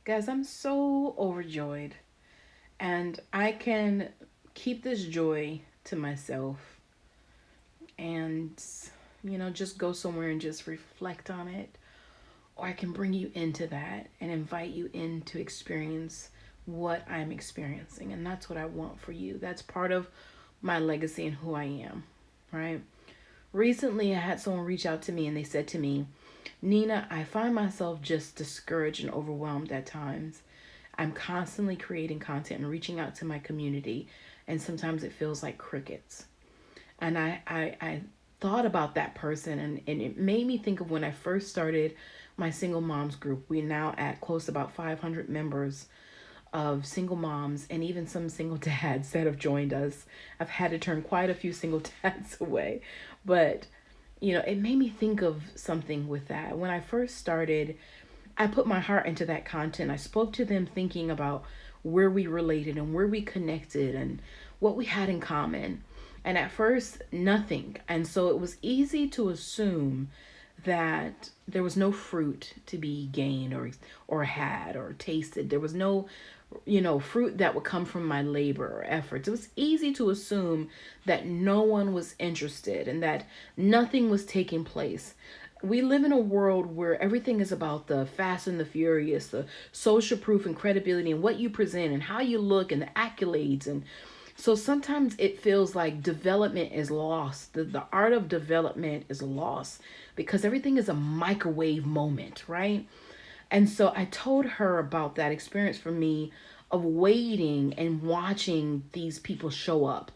Guys, I'm so overjoyed, and I can keep this joy to myself and, just go somewhere and just reflect on it. Or I can bring you into that and invite you in to experience what I'm experiencing. And that's what I want for you. That's part of my legacy and who I am, right? Recently, I had someone reach out to me and they said to me, Nina, I find myself just discouraged and overwhelmed at times. I'm constantly creating content and reaching out to my community, and sometimes it feels like crickets. And I thought about that person, and it made me think of when I first started my single moms group. We're now at close to about 500 members of single moms and even some single dads that have joined us. I've had to turn quite a few single dads away, but it made me think of something with that. When I first started, I put my heart into that content. I spoke to them thinking about where we related and where we connected and what we had in common. And at first, nothing. And so it was easy to assume that there was no fruit to be gained or had or tasted. There was no fruit that would come from my labor or efforts. It was easy to assume that no one was interested and that nothing was taking place. We live in a world where everything is about the fast and the furious, the social proof and credibility and what you present and how you look and the accolades. And so sometimes it feels like development is lost. The art of development is lost because everything is a microwave moment, right? And so I told her about that experience for me of waiting and watching these people show up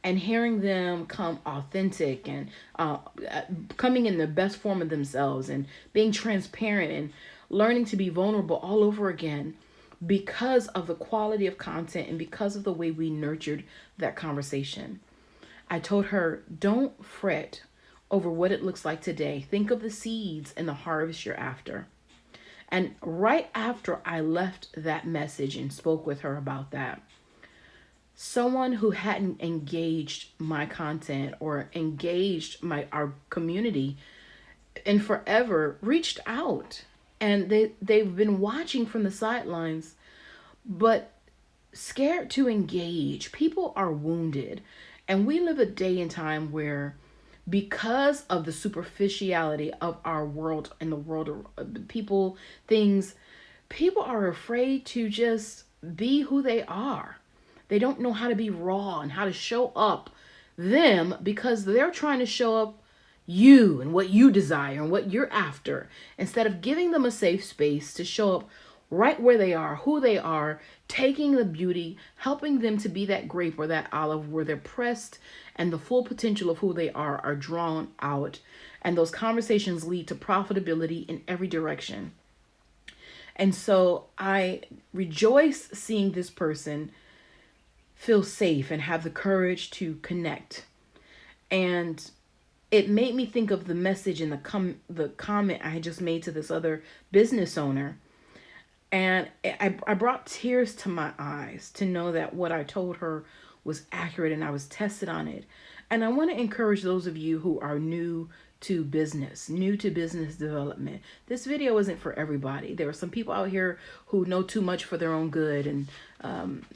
and hearing them come authentic and coming in the best form of themselves and being transparent and learning to be vulnerable all over again because of the quality of content and because of the way we nurtured that conversation. I told her, don't fret over what it looks like today. Think of the seeds and the harvest you're after. And right after I left that message and spoke with her about that, someone who hadn't engaged my content or engaged our community in forever reached out, and they've been watching from the sidelines but scared to engage. People are wounded, and we live a day and time where, because of the superficiality of our world and the world of people, things, people are afraid to just be who they are. They don't know how to be raw and how to show up them because they're trying to show up you and what you desire and what you're after, instead of giving them a safe space to show up right where they are, who they are, taking the beauty, helping them to be that grape or that olive where they're pressed and the full potential of who they are drawn out. And those conversations lead to profitability in every direction. And so I rejoice seeing this person feel safe and have the courage to connect. And it made me think of the message and the comment I had just made to this other business owner. And I brought tears to my eyes to know that what I told her was accurate and I was tested on it. And I want to encourage those of you who are new to business development. This video isn't for everybody. There are some people out here who know too much for their own good, and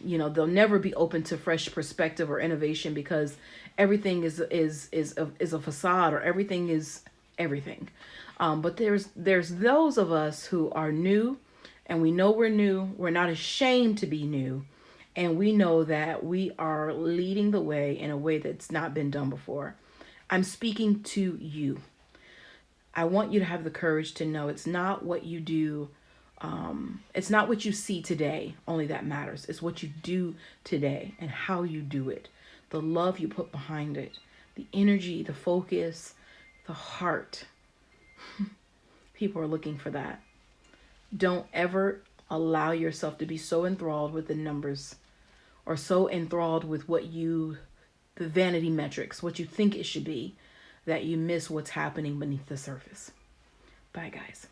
they'll never be open to fresh perspective or innovation because everything is a facade, or everything is everything. But there's those of us who are new, and we know we're new. We're not ashamed to be new. And we know that we are leading the way in a way that's not been done before. I'm speaking to you. I want you to have the courage to know it's not what you do. It's not what you see today only that matters. It's what you do today and how you do it. The love you put behind it. The energy, the focus, the heart. People are looking for that. Don't ever allow yourself to be so enthralled with the numbers or so enthralled with the vanity metrics, what you think it should be, that you miss what's happening beneath the surface. Bye, guys.